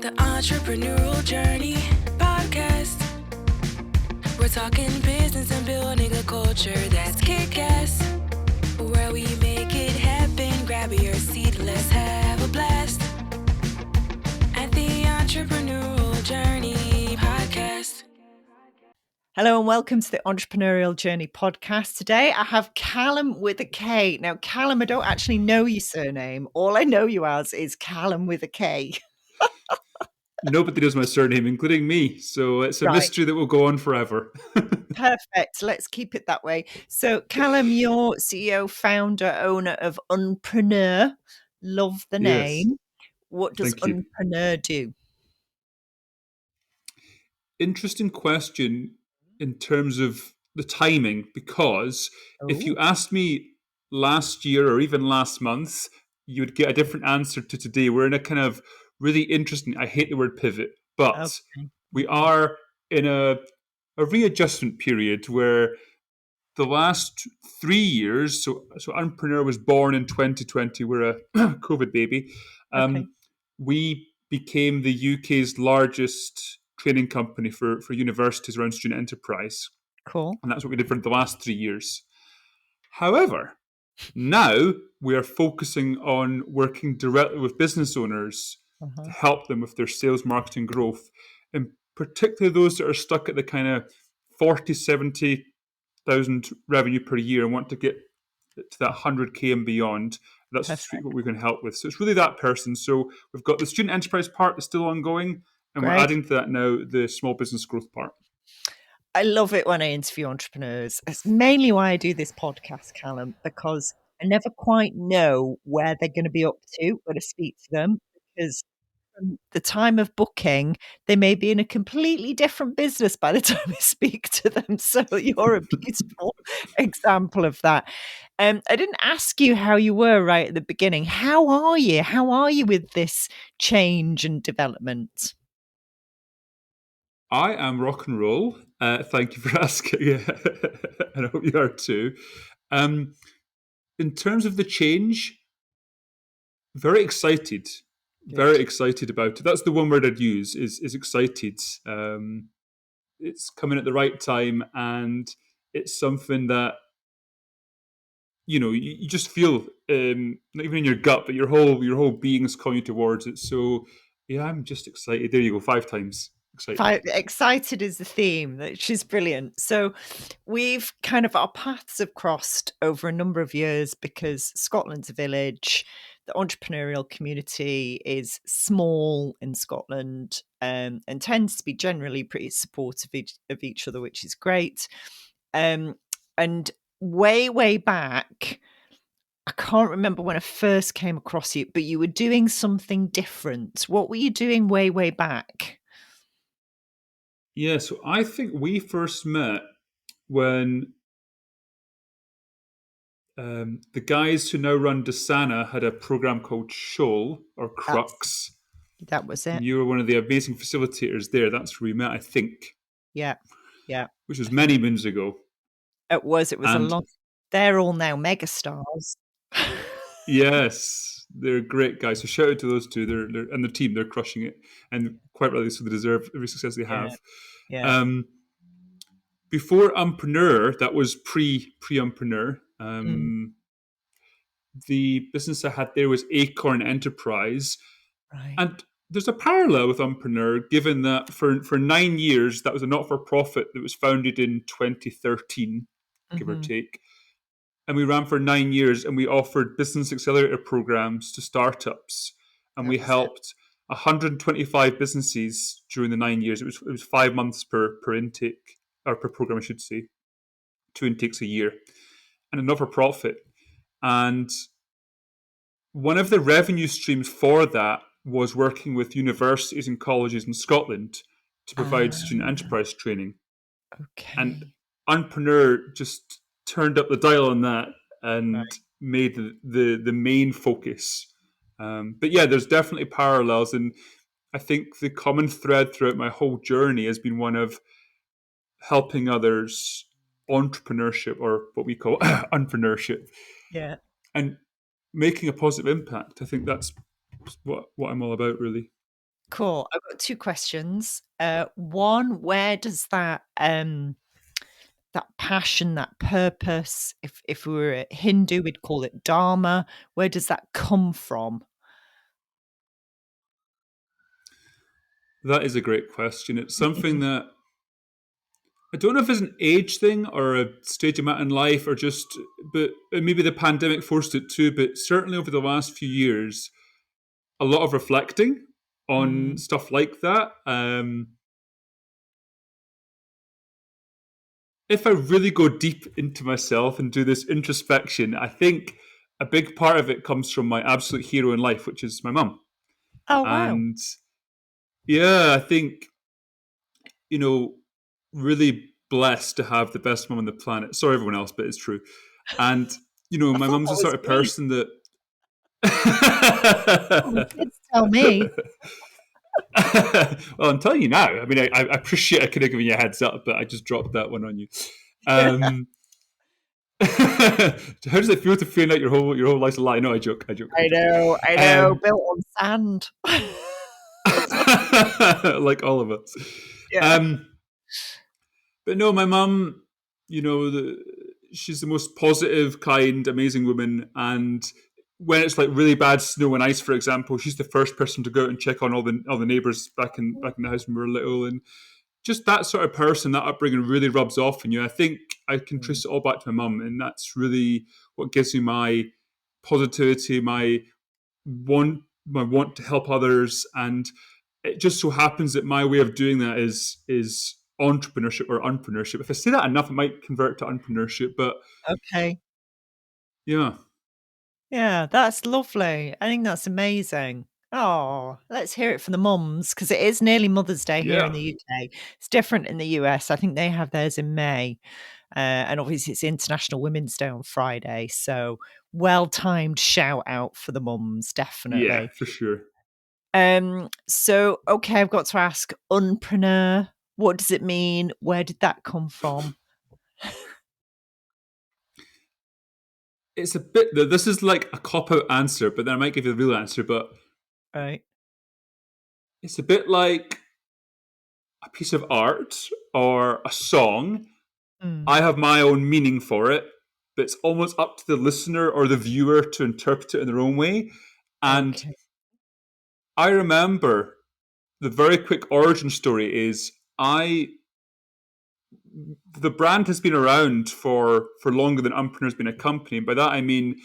The Entrepreneurial Journey podcast. We're talking business and building a culture that's kick-ass. Where we make it happen, grab your seat, let's have a blast. At the Entrepreneurial Journey podcast. Hello and welcome to the Entrepreneurial Journey podcast. Today I have Kallum with a K. Now, Kallum, I don't actually know your surname. All I know you as is Kallum with a K. Nobody knows my surname, including me. So it's a mystery that will go on forever. Perfect. Let's keep it that way. So, Kallum, you're CEO, founder, owner of Unpreneur. Love the name. Yes. What does Unpreneur do? Interesting question in terms of the timing, because if you asked me last year or even last month, you would get a different answer to today. We're in a kind of really interesting, I hate the word pivot, but we are in a readjustment period where the last 3 years, so Unpreneur was born in 2020, we're a COVID baby, we became the UK's largest training company for universities around student enterprise. Cool. And that's what we did for the last 3 years. However, now we are focusing on working directly with business owners to help them with their sales, marketing, growth, and particularly those that are stuck at the kind of 40, 70,000 revenue per year and want to get to that 100K and beyond. That's what we can help with. So it's really that person. So we've got the student enterprise part that's still ongoing, and we're adding to that now the small business growth part. I love it when I interview entrepreneurs. It's mainly why I do this podcast, Kallum, because I never quite know where they're going to be up to when I speak to them, because from the time of booking, they may be in a completely different business by the time I speak to them. So you're a beautiful example of that. I didn't ask you how you were right at the beginning. How are you? How are you with this change and development? I am rock and roll. Thank you for asking. And I hope you are too. In terms of the change, very excited. Good. Very excited about it. That's the one word I'd use is excited. It's coming at the right time, and it's something that you just feel, not even in your gut, but your whole being is calling you towards it. So yeah, I'm just excited. There you go, 5 times. Excited is the theme, which is brilliant. So we've our paths have crossed over a number of years because Scotland's a village. The entrepreneurial community is small in Scotland, and tends to be generally pretty supportive of each other, which is great. And way back, I can't remember when I first came across you, but you were doing something different. What were you doing way back? Yeah, so I think we first met when the guys who now run Dasana had a program called Shoal or Crux. That was it. And you were one of the amazing facilitators there. That's where we met, I think. Yeah. Which was many moons ago. It was a long. They're all now megastars. Yes, they're great guys. So shout out to those two. They're and the team. They're crushing it, and quite rightly so. They deserve every success they have. Yeah. Before Unpreneur, that was pre-Unpreneur. The business I had there was Acorn Enterprise, and there's a parallel with Unpreneur, given that for 9 years that was a not-for-profit that was founded in 2013, give or take. And we ran for 9 years, and we offered business accelerator programs to startups. And we helped 125 businesses during the 9 years. It was 5 months per intake, or per program, I should say. 2 intakes a year. And a not-for-profit. And one of the revenue streams for that was working with universities and colleges in Scotland to provide student enterprise training. Okay. And Unpreneur just turned up the dial on that and made the main focus. But yeah, there's definitely parallels, and I think the common thread throughout my whole journey has been one of helping others, entrepreneurship, or what we call unpreneurship. Yeah. And making a positive impact. I think that's what I'm all about, really. Cool. I've got two questions. One, where does that that passion, that purpose, if we were a Hindu, we'd call it dharma, where does that come from? That is a great question. It's something that I don't know if it's an age thing or a stage I'm at in life or just, but maybe the pandemic forced it too. But certainly over the last few years, a lot of reflecting on Mm. stuff like that. If I really go deep into myself and do this introspection, I think a big part of it comes from my absolute hero in life, which is my mum. Oh, wow. And yeah, I think, you know, really blessed to have the best mum on the planet. Sorry, everyone else, but it's true. And, I my thought mum's that the was sort of me. person that. Oh, the kids tell me. Well, I'm telling you now. I mean, I appreciate I could have given you a heads up, but I just dropped that one on you. Yeah. How does it feel to find out your whole life's a lie? No, I joke. I joke. I joke. I know, Um, built on sand. like all of us. Yeah. Um, but no, my mum, she's the most positive, kind, amazing woman. And when it's like really bad snow and ice, for example, she's the first person to go out and check on all the neighbours back in the house when we were little. And just that sort of person, that upbringing really rubs off on you. I think I can Mm. trace it all back to my mum, and that's really what gives me my positivity, my want to help others, and it just so happens that my way of doing that is entrepreneurship or unpreneurship. If I say that enough, it might convert to unpreneurship. But Okay. yeah, Yeah, that's lovely. I think that's amazing. Oh, let's hear it from the mums because it is nearly Mother's Day here in yeah, the UK. It's different in the US. I think they have theirs in May. And obviously, it's International Women's Day on Friday. So, well timed shout out for the mums, yeah, definitely. for sure. So, okay, I've got to ask Unpreneur, what does it mean? Where did that come from? It's a bit. This is like a cop out answer, but then I might give you the real answer. But Right. it's a bit like a piece of art or a song. Mm, I have my own meaning for it, but it's almost up to the listener or the viewer to interpret it in their own way. And okay. I remember the very quick origin story is the brand has been around for longer than Unpreneur's been a company. And by that I mean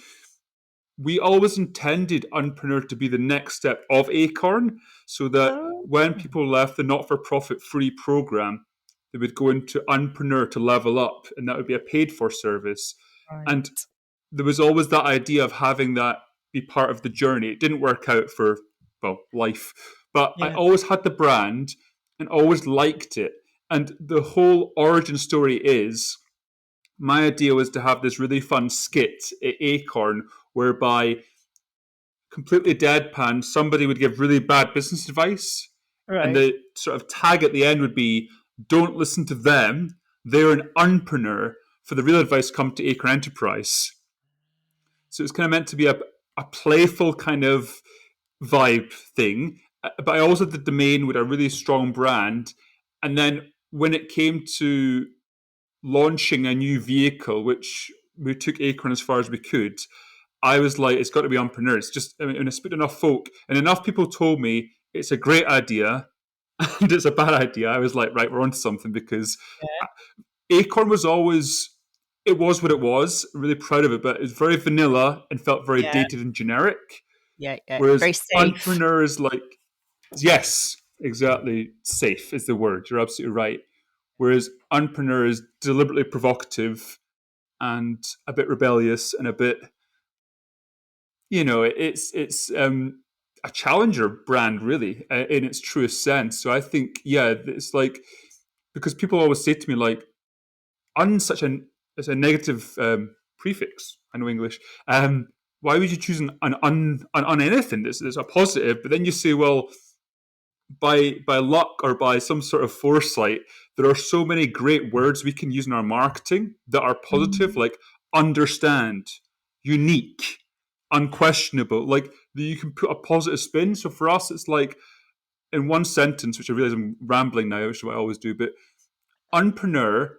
we always intended Unpreneur to be the next step of Acorn, so that Oh, when people left the not-for-profit free program, they would go into Unpreneur to level up, and that would be a paid-for service. right. And there was always that idea of having that be part of the journey. It didn't work out for, well, life, but I Yeah. always had the brand and always liked it. And the whole origin story is my idea was to have this really fun skit at Acorn whereby completely deadpan somebody would give really bad business advice, and Right. the sort of tag at the end would be don't listen to them, they're an unpreneur, for the real advice come to Acorn Enterprise. So it's kind of meant to be a playful kind of vibe thing, but I also had the domain with a really strong brand. And then when it came to launching a new vehicle, which we took Acorn as far as we could, I was like, it's got to be Unpreneur. It's just, I mean, and I spoke to enough folk, and enough people told me it's a great idea and it's a bad idea. I was like, right, we're onto something, because Yeah. Acorn was always, it was what it was. Really proud of it, but it was very vanilla and felt very Yeah. dated and generic. Yeah. Yeah. Whereas Very safe. Unpreneur is like, yes, exactly, safe is the word. You're absolutely right. Whereas Unpreneur is deliberately provocative and a bit rebellious and a bit, it's a challenger brand, really, in its truest sense. So I think, yeah, it's like, because people always say to me like, un such an it's a negative prefix. I know English. Why would you choose an anything that's a positive? But then you say, well, by luck or by some sort of foresight, there are so many great words we can use in our marketing that are positive, Mm. like understand, unique, unquestionable. Like you can put a positive spin. So for us, it's like in one sentence, which I realize I'm rambling now, which is what I always do, but Unpreneur,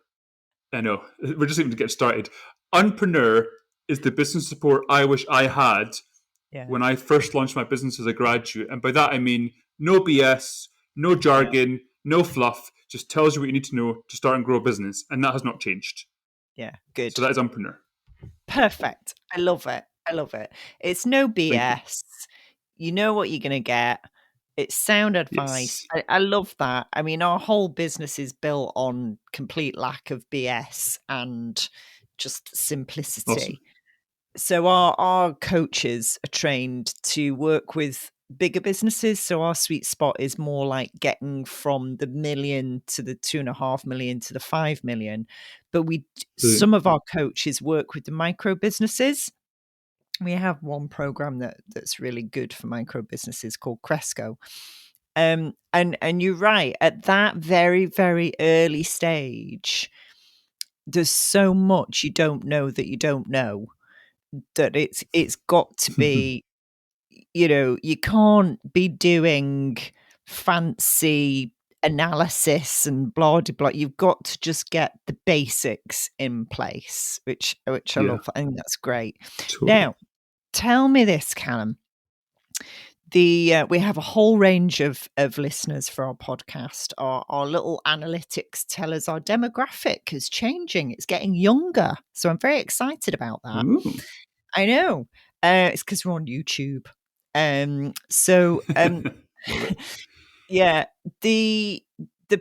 I know, we're just even to get started. Unpreneur is the business support I wish I had when I first launched my business as a graduate. And by that, I mean no BS, no jargon, no fluff, just tells you what you need to know to start and grow a business. And that has not changed. Yeah, good. So that is Unpreneur. Perfect. I love it. I love it. It's no BS. You know what you're going to get. It's sound advice. Yes. I love that. I mean, our whole business is built on complete lack of BS and just simplicity. Awesome. So our coaches are trained to work with bigger businesses. So our sweet spot is more like getting from the 1 million to the 2.5 million to the 5 million. But some of our coaches work with the micro businesses. We have one program that's really good for micro businesses called Cresco. And you're right, at that very, very early stage, there's so much you don't know that you don't know, that it's got to be, you can't be doing fancy analysis and blah blah blah. You've got to just get the basics in place, which I love. I think that's great. Totally. Now, tell me this, Kallum. We have a whole range of listeners for our podcast. Our little analytics tell us our demographic is changing. It's getting younger. So I'm very excited about that. Ooh. I know. It's because we're on YouTube. Yeah, the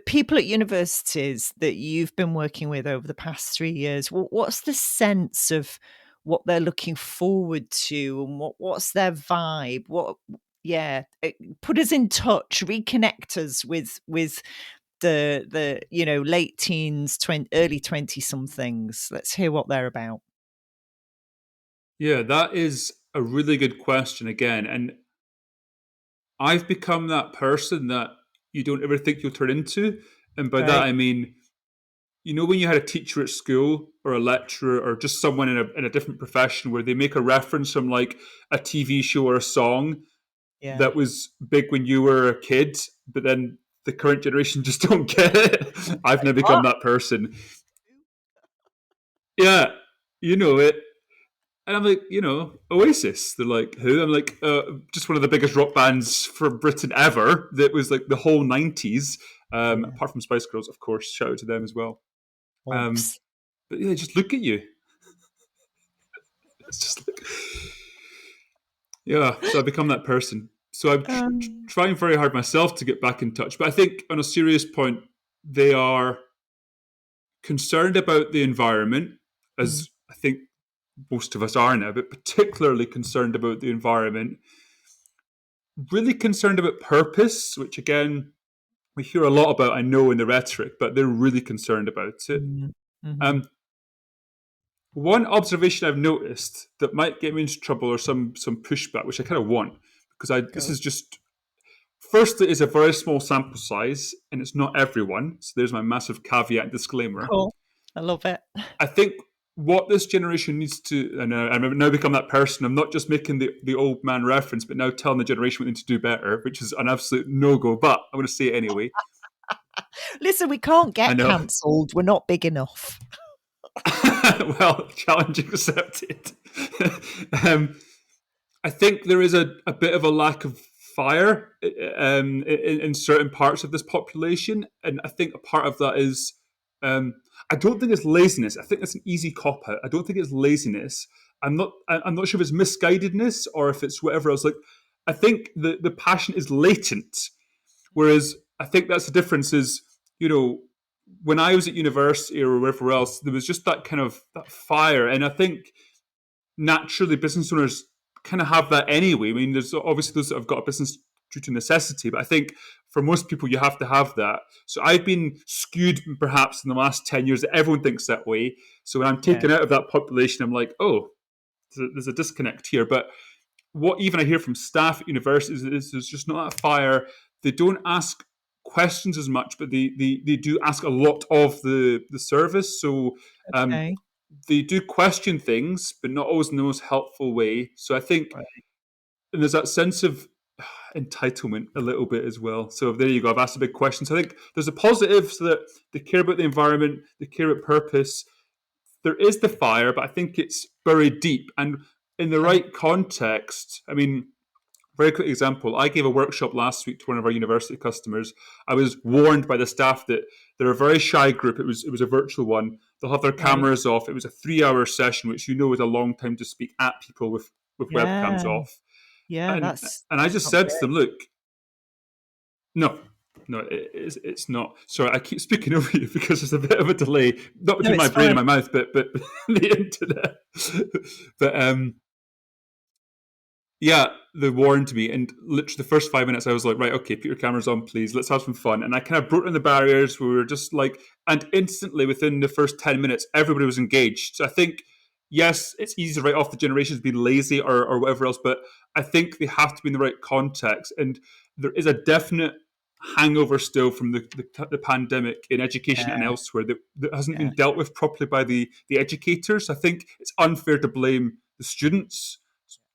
people at universities that you've been working with over the past 3 years, what's the sense of what they're looking forward to, and what's their vibe? Put us in touch, reconnect us with the late teens, early 20 somethings. Let's hear what they're about. Yeah, that is a really good question again. And I've become that person that you don't ever think you'll turn into. And by that, I mean, when you had a teacher at school or a lecturer or just someone in a different profession where they make a reference from like a TV show or a song that was big when you were a kid, but then the current generation just don't get it. I've now become that person. Yeah, you know it. And I'm like, Oasis. They're like, who? I'm like, just one of the biggest rock bands from Britain ever. That was like the whole 90s. Apart from Spice Girls, of course. Shout out to them as well. But yeah, just look at you. It's just like, yeah. So I've become that person. So I'm trying very hard myself to get back in touch. But I think on a serious point, they are concerned about the environment, as I think most of us are now, but particularly concerned about the environment, really concerned about purpose, which again, we hear a lot about, I know, in the rhetoric, but they're really concerned about it. Mm-hmm. One observation I've noticed that might get me into trouble or some pushback, which I kind of want, because this is just, firstly, it's a very small sample size, and it's not everyone. So there's my massive caveat and disclaimer. Cool. I love it. I think what this generation needs to, and I've now become that person, I'm not just making the old man reference, but now telling the generation what they need to do better, which is an absolute no-go, but I'm going to say it anyway. Listen, we can't get cancelled. We're not big enough. Well, challenge accepted. I think there is a bit of a lack of fire in certain parts of this population, and I think a part of that is I don't think it's laziness. I think that's an easy cop out. I don't think it's laziness. I'm not sure if it's misguidedness or if it's whatever else. Like, I think the passion is latent, whereas I think that's the difference. Is when I was at university or wherever else, there was just that kind of that fire, and I think naturally business owners kind of have that anyway. I mean, there's obviously those that have got a business due to necessity, but I think for most people you have to have that. So I've been skewed perhaps in the last 10 years that everyone thinks that way. So when I'm taken out of that population, I'm like, oh, there's a disconnect here. But what even I hear from staff at universities is there's just not that fire. They don't ask questions as much, but they do ask a lot of the service. So they do question things, but not always in the most helpful way. So I think and there's that sense of entitlement a little bit as well. So there you go. I've asked a big question. So I think there's a positive, so that they care about the environment, they care about purpose. There is the fire, but I think it's buried deep. And in the right context, I mean, very quick example. I gave a workshop last week to one of our university customers. I was warned by the staff that they're a very shy group. It was a virtual one. They'll have their cameras off. It was a 3-hour session, which is a long time to speak at people with webcams off. Yeah, And that's I just said to them, look, no, it's not. Sorry, I keep speaking over you because there's a bit of a delay, not between my brain and my mouth, but the internet. But yeah, they warned me, and literally the first 5 minutes, I was like, right, okay, put your cameras on, please. Let's have some fun. And I kind of broke down the barriers. We were just like, and instantly within the first 10 minutes, everybody was engaged. So I think, yes, it's easy to write off the generations being lazy or whatever else, but I think they have to be in the right context. And there is a definite hangover still from the pandemic in education and elsewhere that hasn't been dealt with properly by the educators. I think it's unfair to blame the students,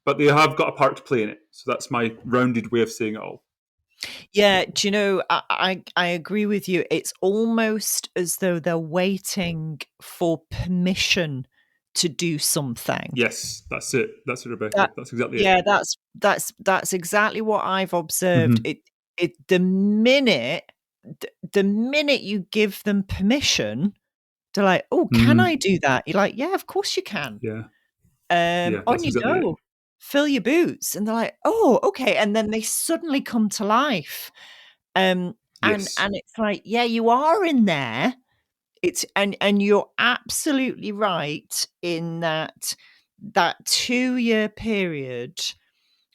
but they have got a part to play in it. So that's my rounded way of saying it all. Yeah, do you know, I agree with you. It's almost as though they're waiting for permission to do something. Yes, that's it. That's it, Rebecca. That's exactly it. Yeah, that's exactly what I've observed. The minute you give them permission, they're like, "Oh, can I do that?" You're like, "Yeah, of course you can." Yeah. On you exactly go. it. Fill your boots. And they're like, "Oh, okay." And then they suddenly come to life. And Yes. it's like, yeah, you are in there. It's and you're absolutely right in that 2-year period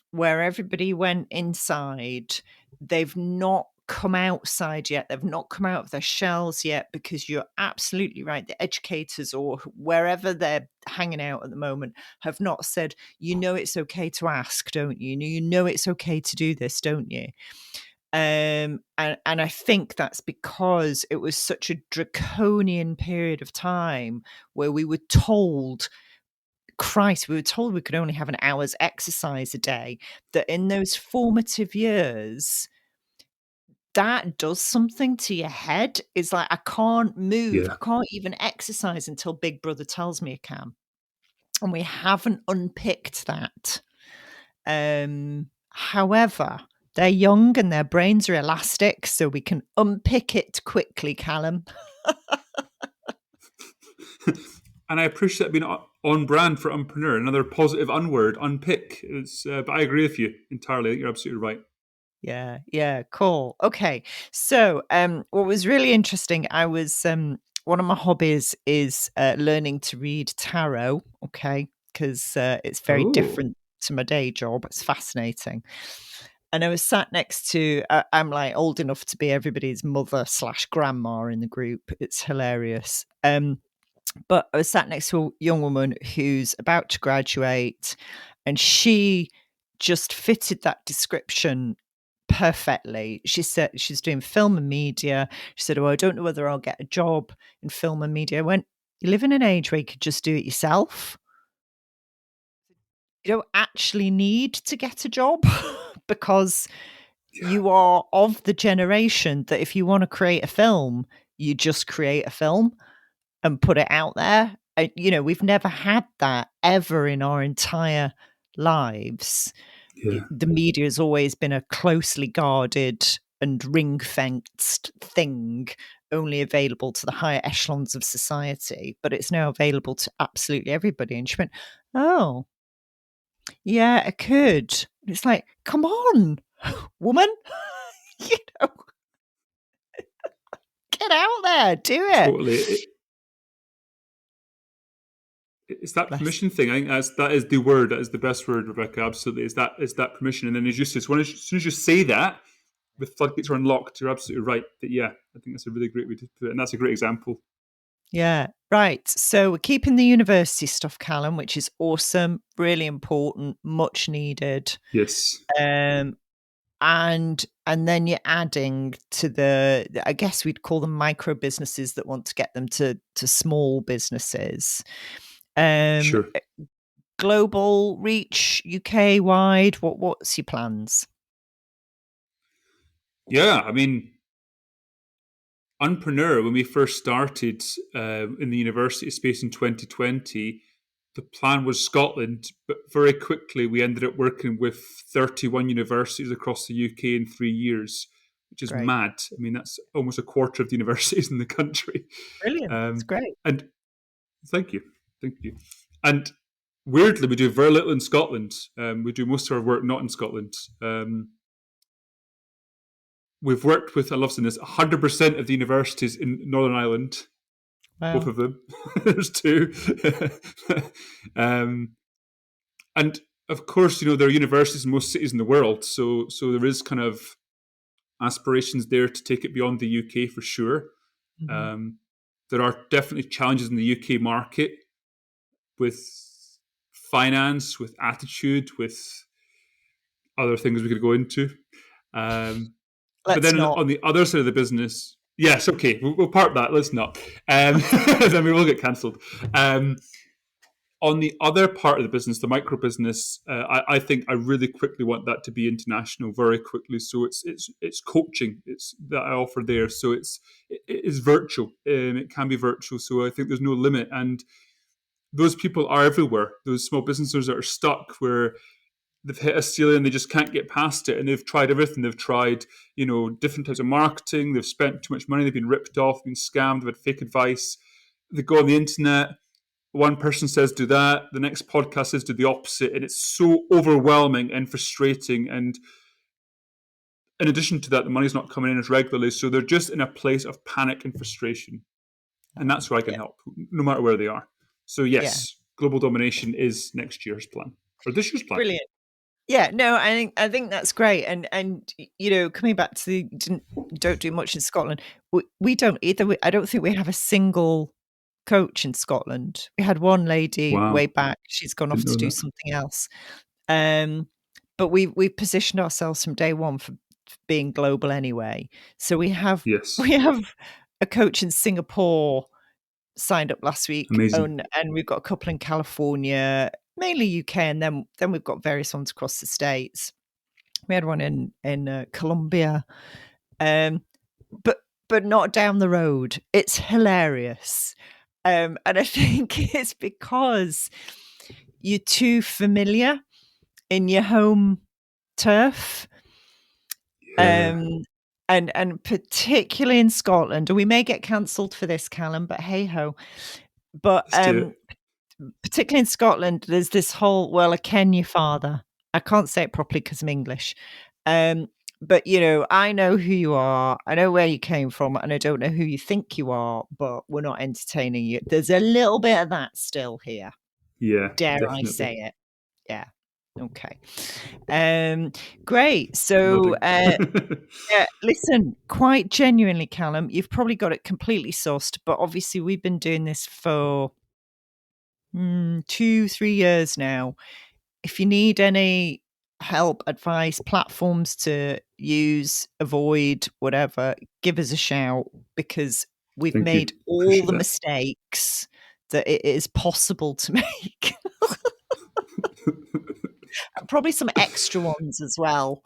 where everybody went inside, they've not come outside yet. They've not come out of their shells yet, because you're absolutely right. The educators or wherever they're hanging out at the moment have not said, it's okay to ask, don't you? It's okay to do this, don't you? And I think that's because it was such a draconian period of time where we were told, we were told we could only have an hour's exercise a day, that in those formative years, that does something to your head. It's like, I can't move. Yeah. I can't even exercise until Big Brother tells me I can. And we haven't unpicked that. However, they're young and their brains are elastic, so we can unpick it quickly, Kallum. And I appreciate that being on brand for Unpreneur. Another positive unword, unpick. But I agree with you entirely. You're absolutely right. Yeah, cool. Okay, so what was really interesting, I was one of my hobbies is learning to read tarot. Okay, because it's very different to my day job. It's fascinating. And I was sat next to, I'm like old enough to be everybody's mother/grandma in the group. It's hilarious. But I was sat next to a young woman who's about to graduate, and she just fitted that description perfectly. She said she's doing film and media. She said, "Oh, I don't know whether I'll get a job in film and media." I went, "You live in an age where you could just do it yourself. You don't actually need to get a job because you are of the generation that if you want to create a film, you just create a film and put it out there." We've never had that ever in our entire lives. Yeah. The media has always been a closely guarded and ring-fenced thing, only available to the higher echelons of society, but it's now available to absolutely everybody. And she went, "Oh, yeah, I could." It's like, come on, woman, get out there, do it. Totally. It's that permission thing. I think that is the word. That is the best word, Rebecca. Absolutely, is that permission. And then as soon as you say that, the floodgates are unlocked. You're absolutely right. But yeah, I think that's a really great way to put it, and that's a great example. Yeah, right. So we're keeping the university stuff, Kallum, which is awesome, really important, much needed. Yes. And then you're adding to the, I guess we'd call them micro businesses that want to get them to small businesses. Sure. Global reach, UK wide. What's your plans? Yeah, I mean, Unpreneur, when we first started in the university space in 2020, the plan was Scotland, but very quickly we ended up working with 31 universities across the UK in 3 years, which is Great. mad. I mean, that's almost a quarter of the universities in the country. Brilliant. It's great. And thank you. Thank you. And weirdly, we do very little in Scotland. We do most of our work not in Scotland. We've worked with, I love saying this, 100% of the universities in Northern Ireland, Wow. both of them. There's two. And of course, there are universities in most cities in the world. So there is kind of aspirations there to take it beyond the UK for sure. Mm-hmm. There are definitely challenges in the UK market with finance, with attitude, with other things we could go into. But then not. on the other side of the business, yes, okay, we'll park that. Let's not. Then we will get cancelled. On the other part of the business, the micro business, I think I really quickly want that to be international very quickly. So it's coaching that I offer there. So it is virtual. It can be virtual. So I think there's no limit. And those people are everywhere. Those small businesses that are stuck where they've hit a ceiling and they just can't get past it, and they've tried everything. They've tried, different types of marketing. They've spent too much money. They've been ripped off, been scammed. They've had fake advice. They go on the internet. One person says do that. The next podcast says do the opposite, and it's so overwhelming and frustrating. And in addition to that, the money's not coming in as regularly, so they're just in a place of panic and frustration. And that's where I can help, no matter where they are. So yes, global domination is next year's plan or this year's plan. Brilliant. Yeah, no, I think that's great, and coming back to the don't do much in Scotland. We don't either. I don't think we have a single coach in Scotland. We had one lady way back. She's gone off to do something else. But we positioned ourselves from day one for being global anyway. So we have a coach in Singapore signed up last week. Amazing. And we've got a couple in California, mainly UK, and then we've got various ones across the States. We had one in Colombia, but not down the road. It's hilarious, and I think it's because you're too familiar in your home turf, and particularly in Scotland. And we may get cancelled for this, Kallum, but hey ho. But particularly in Scotland, there's this whole, I ken your father. I can't say it properly because I'm English. But, I know who you are. I know where you came from, and I don't know who you think you are, but we're not entertaining you. There's a little bit of that still here. Yeah. Dare definitely. I say it? Yeah. Okay. Great. So, listen, quite genuinely, Kallum, you've probably got it completely sourced, but obviously we've been doing this for 2-3 years now. If you need any help, advice, platforms to use, avoid, whatever, give us a shout, because we've made all the mistakes that it is possible to make. Probably some extra ones as well.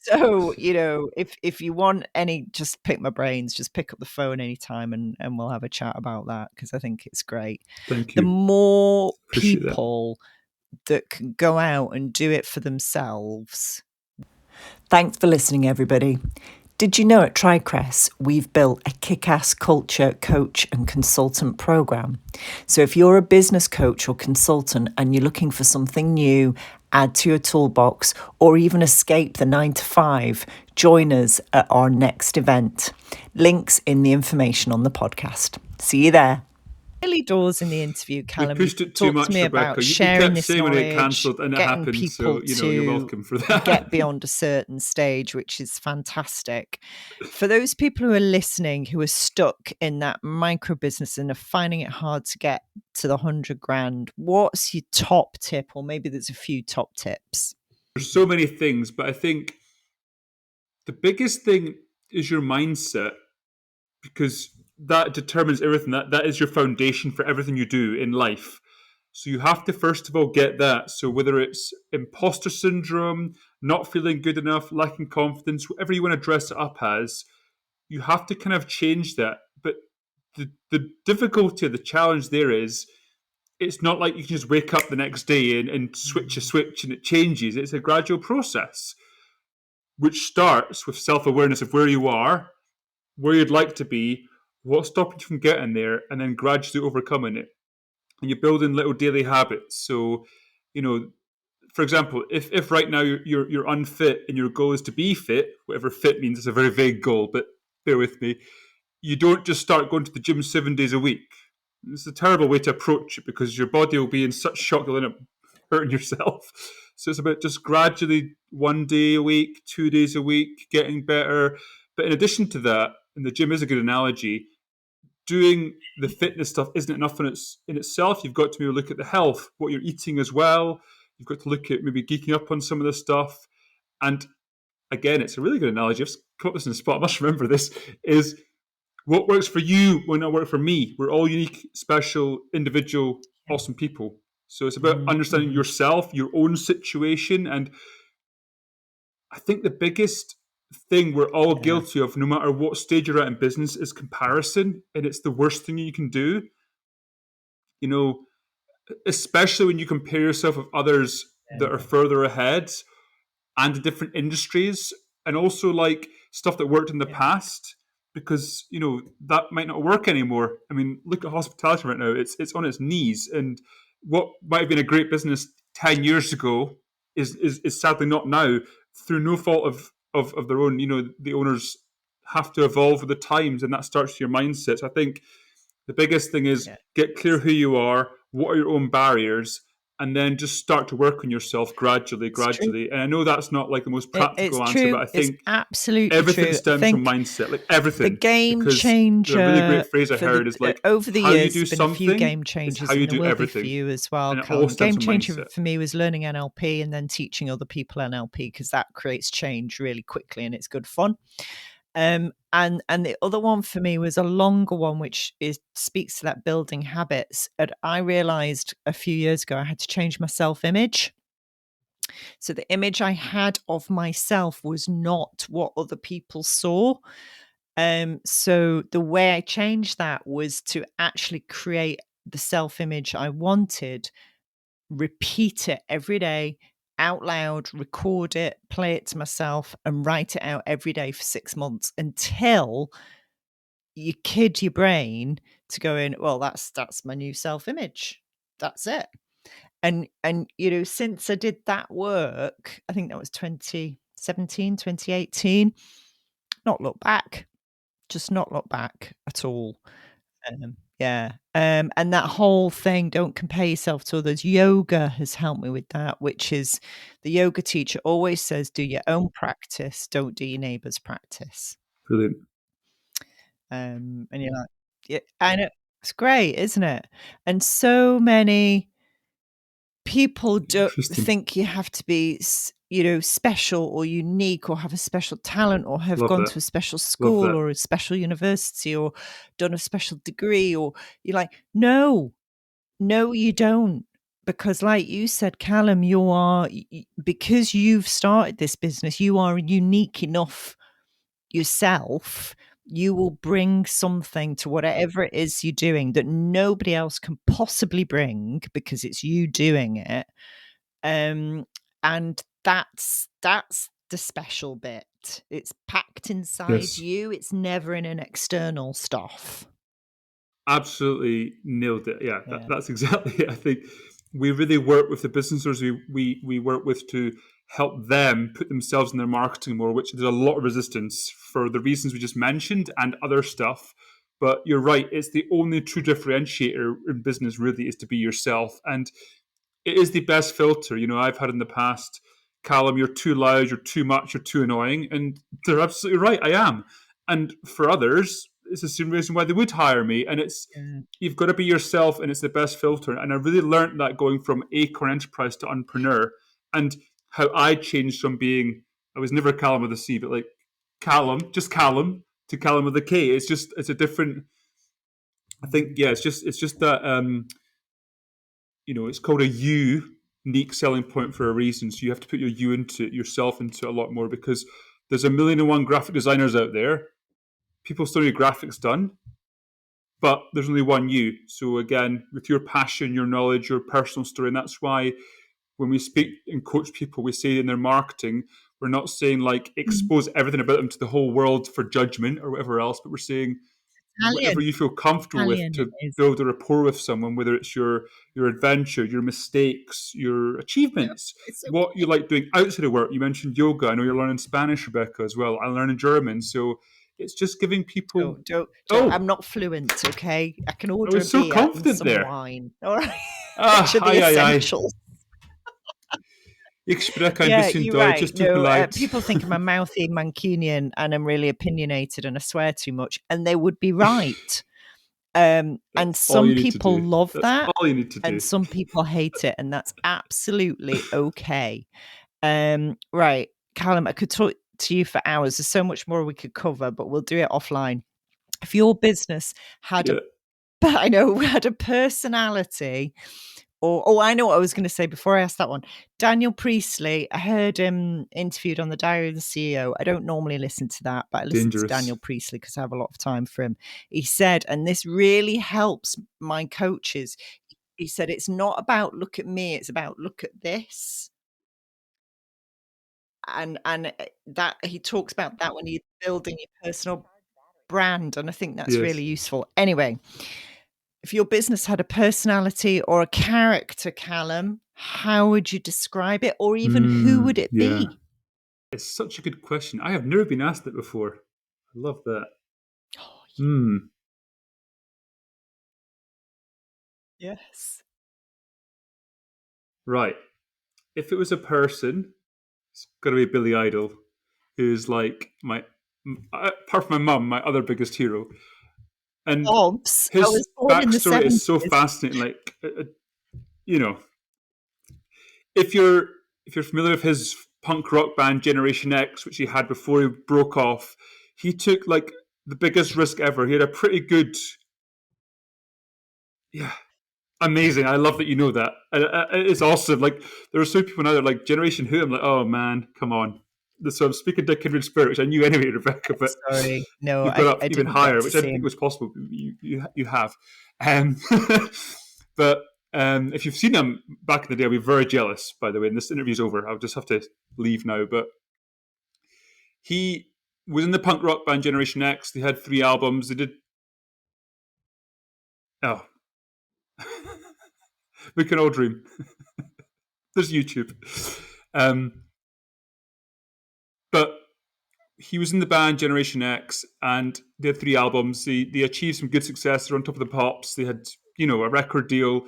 So, if you want any, just pick my brains, just pick up the phone anytime and we'll have a chat about that, because I think it's great. Thank you. The more people that can go out and do it for themselves. Thanks for listening, everybody. Did you know at TriCrest, we've built a kick-ass culture, coach and consultant program. So if you're a business coach or consultant and you're looking for something new, add to your toolbox, or even escape the 9-to-5, join us at our next event. Links in the information on the podcast. See you there. Early doors in the interview, Kallum, we pushed it too much, to me Rebecca. about sharing this knowledge, when it cancelled and it happened, so you're welcome for that. Get beyond a certain stage, which is fantastic. For those people who are listening, who are stuck in that micro business and are finding it hard to get to the 100 grand, what's your top tip? Or maybe there's a few top tips. There's so many things, but I think the biggest thing is your mindset, because that determines everything. That is your foundation for everything you do in life. So you have to first of all get that. So whether it's imposter syndrome, not feeling good enough, lacking confidence, whatever you want to dress it up as, you have to kind of change that. But the difficulty, the challenge there is, it's not like you can just wake up the next day and switch a switch and it changes. It's a gradual process, which starts with self-awareness of where you are, where you'd like to be, what's stopping you from getting there, and then gradually overcoming it. And you're building little daily habits. So, for example, if right now you're unfit and your goal is to be fit, whatever fit means, it's a very vague goal, but bear with me. You don't just start going to the gym 7 days a week. It's a terrible way to approach it because your body will be in such shock you'll end up hurting yourself. So it's about just gradually 1 day a week, 2 days a week, getting better. But in addition to that, and the gym is a good analogy, doing the fitness stuff isn't enough in itself. You've got to maybe look at the health, what you're eating as well. You've got to look at maybe geeking up on some of this stuff. And again, it's a really good analogy. I've come up with this in the spot. I must remember this, is what works for you will not work for me. We're all unique, special, individual, awesome people. So it's about understanding yourself, your own situation. And I think the biggest thing we're all guilty of, no matter what stage you're at in business, is comparison. And it's the worst thing you can do. Especially when you compare yourself with others that are further ahead and in different industries, and also like stuff that worked in the past, because that might not work anymore. I mean, look at hospitality right now; it's on its knees, and what might have been a great business 10 years ago is sadly not now, through no fault of their own. The owners have to evolve with the times, and that starts with your mindset. So I think the biggest thing is get clear who you are, what are your own barriers, and then just start to work on yourself gradually. And I know that's not like the most practical answer, but I think it's absolutely everything true. stems from mindset, like everything. The game changer. A really great phrase I heard is like, over the how years, you do been a few something game is changes, how you and there do will everything. be for you as well, And it all Kallum. stems Game from changer mindset. for me was learning NLP and then teaching other people NLP, because that creates change really quickly and it's good fun. And the other one for me was a longer one, which speaks to that building habits. And I realized a few years ago I had to change my self-image. So the image I had of myself was not what other people saw. So the way I changed that was to actually create the self-image I wanted, repeat it every day out loud, record it, play it to myself, and write it out every day for 6 months until you kid your brain to go in, well, that's my new self-image. That's it. And since I did that work, I think that was 2017, 2018, not look back, just not look back at all. And that whole thing, don't compare yourself to others. Yoga has helped me with that, which is the yoga teacher always says, do your own practice, don't do your neighbor's practice. Brilliant. And you're like, yeah, I know, it's great, isn't it? And so many people don't think you have to be, special or unique or have a special talent or have gone to a special school or a special university or done a special degree, or you're like, no, you don't. Because like you said, Kallum, because you've started this business, you are unique enough yourself. You will bring something to whatever it is you're doing that nobody else can possibly bring, because it's you doing it. And that's the special bit. It's packed inside you. It's never in an external stuff. Absolutely nailed it. Yeah. That's exactly it. I think we really work with the business owners we work with to help them put themselves in their marketing more, which there's a lot of resistance for the reasons we just mentioned and other stuff. But you're right, it's the only true differentiator in business really, is to be yourself. And it is the best filter. I've had in the past, Kallum, you're too loud, you're too much, you're too annoying. And they're absolutely right, I am. And for others, it's the same reason why they would hire me. And it's you've got to be yourself, and it's the best filter. And I really learned that going from Acorn Enterprise to Unpreneur, and how I changed from being, I was never Kallum with a C, but like Kallum, just Kallum, to Kallum with a K. It's a different, I think, it's just that it's called a unique selling point for a reason. So you have to put yourself into it a lot more, because there's 1,000,001 graphic designers out there. People still need graphics done, but there's only one you. So again, with your passion, your knowledge, your personal story, and that's why when we speak and coach people, we say in their marketing, we're not saying like expose everything about them to the whole world for judgment or whatever else, but we're saying whatever you feel comfortable with to build a rapport with someone, whether it's your adventure, your mistakes, your achievements, what you like doing outside of work. You mentioned yoga. I know you're learning Spanish, Rebecca, as well. I'm learning German. So it's just giving people... Don't. I'm not fluent, okay? I can order a so beer confident and some there. wine. All right. Which are the essentials. Ich spreche ein Yeah, bisschen you're Deutsch, right. es tut mir leid. People think I'm a mouthy Mancunian and I'm really opinionated and I swear too much, and they would be right. And some people love that, all you need to do. and some people hate it, and that's absolutely okay. Right, Kallum, I could talk to you for hours. There's so much more we could cover, but we'll do it offline. If your business had had a personality, or I know what I was going to say before I asked that one. Daniel Priestley, I heard him interviewed on the Diary of the CEO. I don't normally listen to that, but I listen to Daniel Priestley because I have a lot of time for him. He said, and this really helps my coaches, he said, it's not about look at me, it's about look at this. And that he talks about that when you're building your personal brand, and I think that's really useful. Anyway, if your business had a personality or a character, Kallum, how would you describe it, or even who would it be? It's such a good question. I have never been asked it before. I love that. Yes. Right. If it was a person, it's got to be Billy Idol, who's like apart from my mum, my other biggest hero. And his backstory is so fascinating. Like, if you're familiar with his punk rock band Generation X, which he had before he broke off, he took like the biggest risk ever. He had a pretty good, amazing. I love that you know that. It's awesome. Like, there are so many people now that are like, Generation Who? I'm like, oh man, come on. So I'm speaking to kindred spirit, which I knew anyway, Rebecca, but sorry, no, you've got up even higher, which I didn't think was possible. You have. But if you've seen him back in the day, I'll be very jealous, by the way, and this interview's over. I'll just have to leave now. But he was in the punk rock band Generation X. They had 3 albums. They did... Oh. We can all dream. There's YouTube. But he was in the band Generation X, and they had 3 albums. They achieved some good success. They're on top of the pops. They had, a record deal.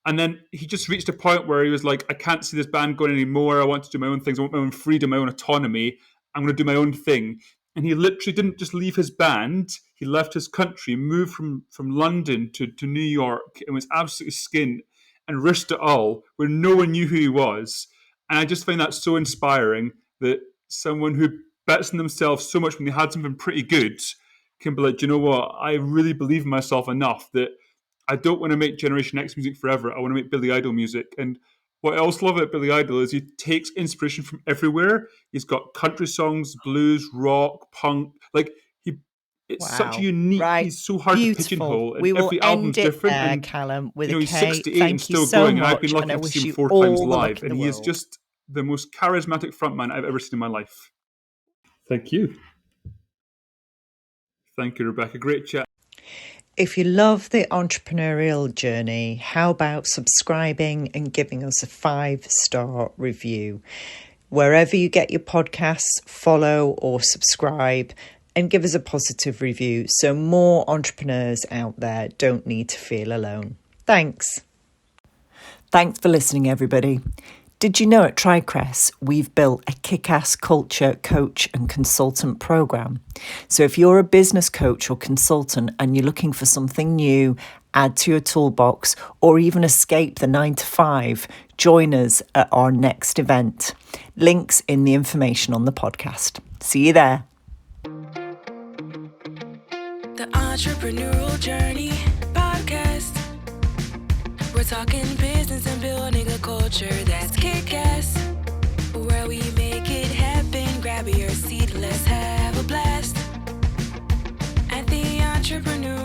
And then he just reached a point where he was like, I can't see this band going anymore. I want to do my own things. I want my own freedom, my own autonomy. I'm going to do my own thing. And he literally didn't just leave his band. He left his country, moved from London to New York, and was absolutely skint and risked it all where no one knew who he was. And I just find that so inspiring, that someone who bets on themselves so much when they had something pretty good can be like, you know what? I really believe in myself enough that I don't want to make Generation X music forever. I want to make Billy Idol music. And what I also love about Billy Idol is he takes inspiration from everywhere. He's got country songs, blues, rock, punk. Like, it's such a unique. He's so hard to pigeonhole, and every album's different. And Kallum, with he's 68 and still going. And I've been lucky to see him 4 times live, and he is just the most charismatic frontman I've ever seen in my life. Thank you. Thank you, Rebecca. Great chat. If you love the entrepreneurial journey, how about subscribing and giving us a 5-star review? Wherever you get your podcasts, follow or subscribe and give us a positive review so more entrepreneurs out there don't need to feel alone. Thanks. Thanks for listening, everybody. Did you know at TriCrest, we've built a kick-ass culture, coach and consultant program? So if you're a business coach or consultant and you're looking for something new, add to your toolbox, or even escape the 9-to-5, join us at our next event. Links in the information on the podcast. See you there. The Entrepreneurial Journey podcast. We're talking business and building a culture that's kick-ass. Where we make it happen, grab your seat, let's have a blast. At the Unpreneur